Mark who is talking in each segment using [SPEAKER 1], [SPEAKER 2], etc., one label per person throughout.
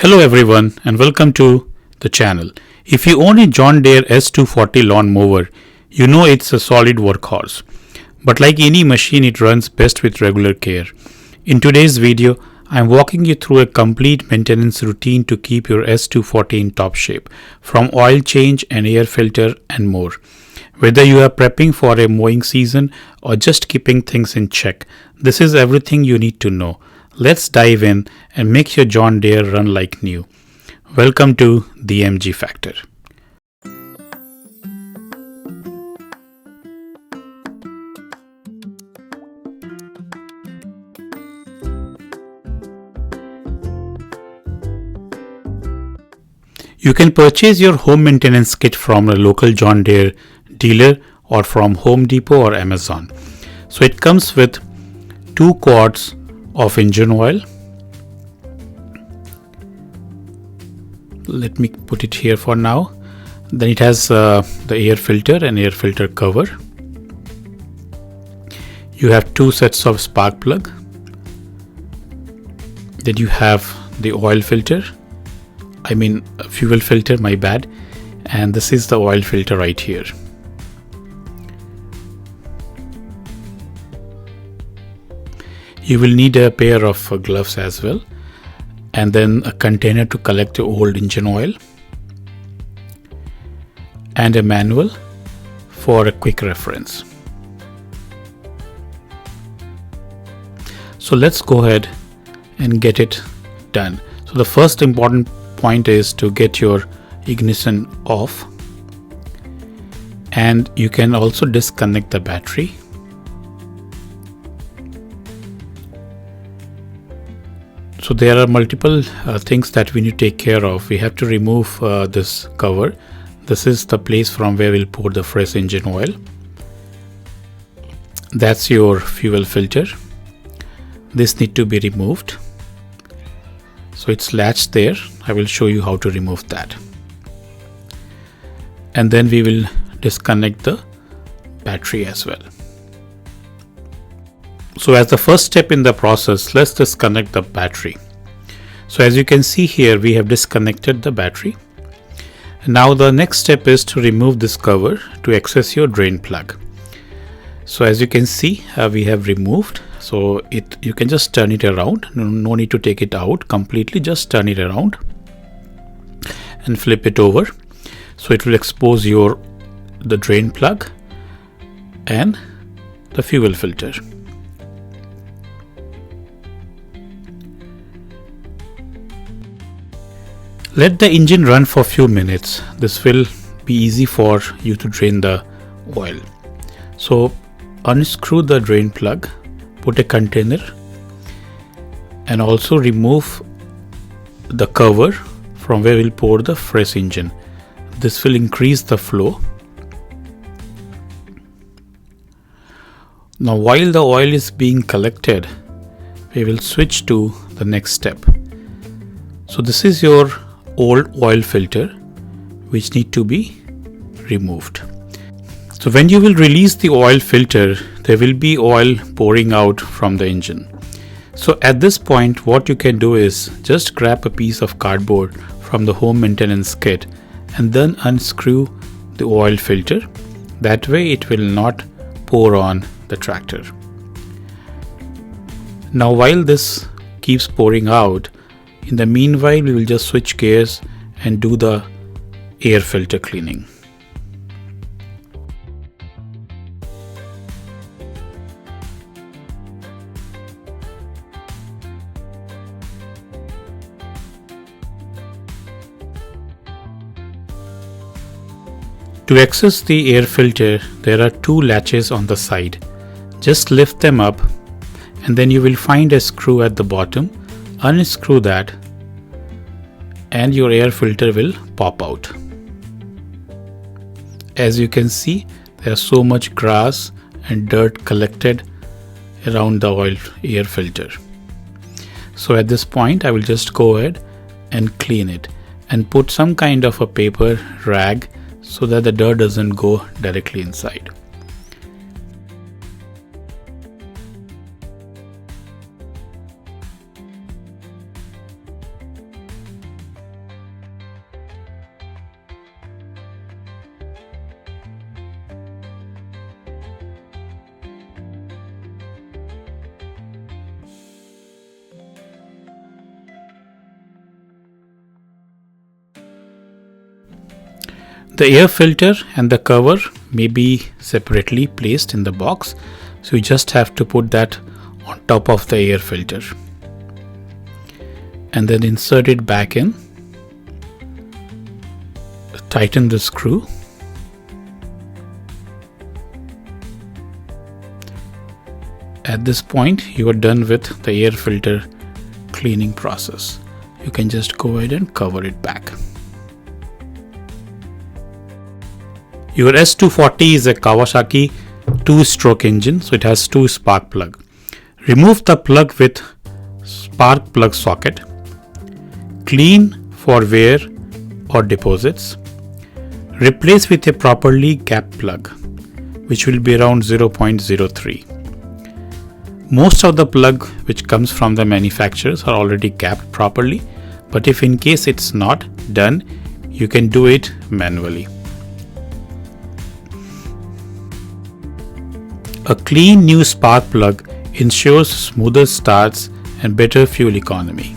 [SPEAKER 1] Hello everyone and welcome to the channel. If you own a John Deere S240 lawn mower, you know it's a solid workhorse. But like any machine, it runs best with regular care. In today's video, I'm walking you through a complete maintenance routine to keep your S240 in top shape, from oil change and air filter and more. Whether you are prepping for a mowing season or just keeping things in check, this is everything you need to know. Let's dive in and make your John Deere run like new. Welcome to the MG Factor. You can purchase your home maintenance kit from a local John Deere dealer or from Home Depot or Amazon. So it comes with 2 quarts of engine oil. Let me put it here for now. Then it has the air filter and air filter cover. You have 2 sets of spark plug. Then you have the oil filter. Fuel filter, my bad. And this is the oil filter right here. You will need a pair of gloves as well, and then a container to collect your old engine oil, and a manual for a quick reference. So let's go ahead and get it done. So the first important point is to get your ignition off, and you can also disconnect the battery. So there are multiple things that we need to take care of. We have to remove this cover. This is the place from where we'll pour the fresh engine oil. That's your fuel filter. This needs to be removed. So it's latched there. I will show you how to remove that. And then we will disconnect the battery as well. So as the first step in the process, let's disconnect the battery. So as you can see here, we have disconnected the battery. Now the next step is to remove this cover to access your drain plug. So as you can see, we have removed. So you can just turn it around. No need to take it out completely. Just turn it around and flip it over. So it will expose the drain plug and the fuel filter. Let the engine run for a few minutes. This will be easy for you to drain the oil. So unscrew the drain plug, put a container, and also remove the cover from where we'll pour the fresh engine. This will increase the flow. Now while the oil is being collected, we will switch to the next step. So this is your old oil filter which need to be removed. So when you will release the oil filter, there will be oil pouring out from the engine. So at this point, what you can do is just grab a piece of cardboard from the home maintenance kit and then unscrew the oil filter. That way it will not pour on the tractor. Now while this keeps pouring out, in the meanwhile, we will just switch gears and do the air filter cleaning. To access the air filter, there are 2 latches on the side. Just lift them up and then you will find a screw at the bottom. Unscrew that and your air filter will pop out. As you can see, there's so much grass and dirt collected around the air filter. So at this point, I will just go ahead and clean it and put some kind of a paper rag so that the dirt doesn't go directly inside. The air filter and the cover may be separately placed in the box, so you just have to put that on top of the air filter and then insert it back in. Tighten the screw. At this point, you are done with the air filter cleaning process. You can just go ahead and cover it back. Your S240 is a Kawasaki 2-stroke engine, so it has 2 spark plug. Remove the plug with spark plug socket. Clean for wear or deposits. Replace with a properly capped plug, which will be around 0.03. Most of the plug which comes from the manufacturers are already capped properly, but if in case it's not done, you can do it manually. A clean new spark plug ensures smoother starts and better fuel economy.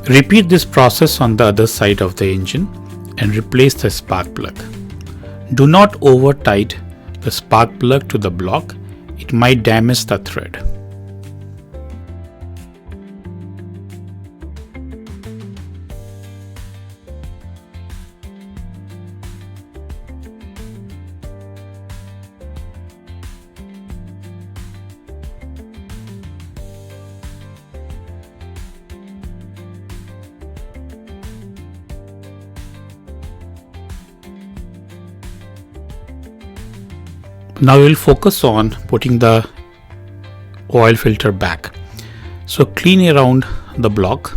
[SPEAKER 1] Repeat this process on the other side of the engine and replace the spark plug. Do not over tight the spark plug to the block, it might damage the thread. Now we will focus on putting the oil filter back. So clean around the block.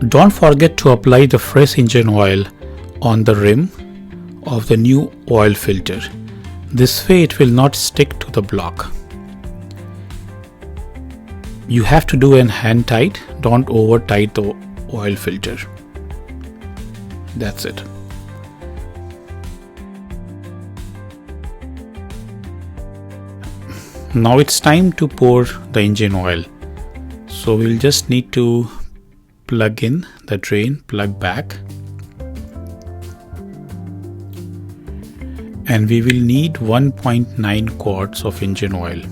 [SPEAKER 1] Don't forget to apply the fresh engine oil on the rim of the new oil filter. This way it will not stick to the block. You have to do an hand tight, don't over tight the oil filter. That's it. Now it's time to pour the engine oil. So we'll just need to plug in the drain, plug back. And we will need 1.9 quarts of engine oil.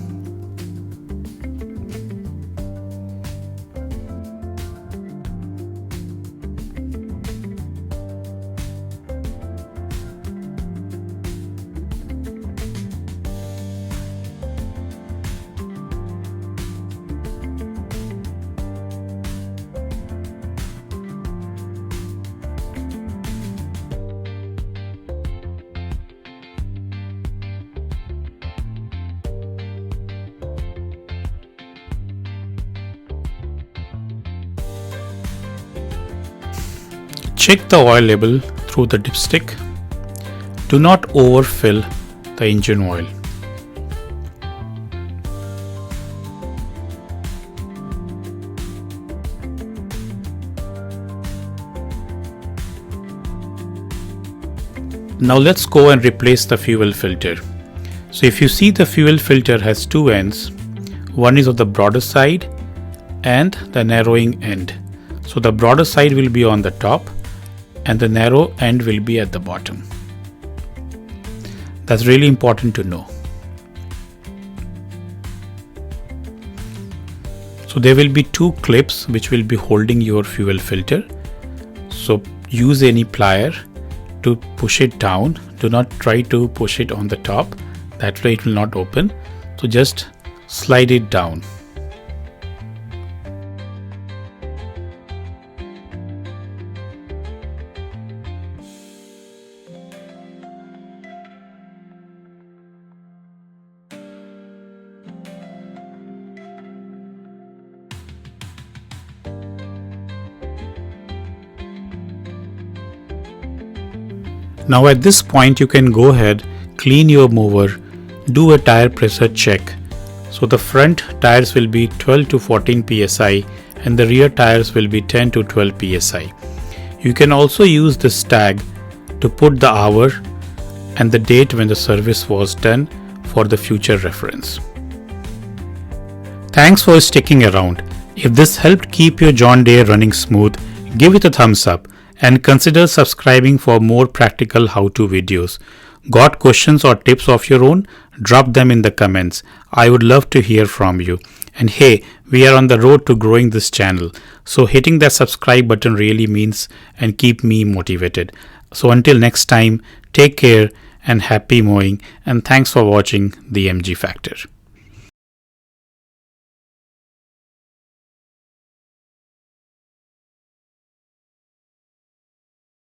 [SPEAKER 1] Check the oil level through the dipstick. Do not overfill the engine oil. Now let's go and replace the fuel filter. So if you see, the fuel filter has two ends. One is on the broader side and the narrowing end. So the broader side will be on the top and the narrow end will be at the bottom. That's really important to know. So there will be two clips which will be holding your fuel filter. So use any plier to push it down. Do not try to push it on the top. That way it will not open. So just slide it down. Now at this point you can go ahead, clean your mower, do a tire pressure check. So the front tires will be 12 to 14 psi and the rear tires will be 10 to 12 psi. You can also use this tag to put the hour and the date when the service was done for the future reference. Thanks for sticking around. If this helped keep your John Deere running smooth, give it a thumbs up and consider subscribing for more practical how-to videos. Got questions or tips of your own? Drop them in the comments. I would love to hear from you. And hey, we are on the road to growing this channel, so hitting that subscribe button really means and keep me motivated. So until next time, take care and happy mowing, and thanks for watching the MG Factor.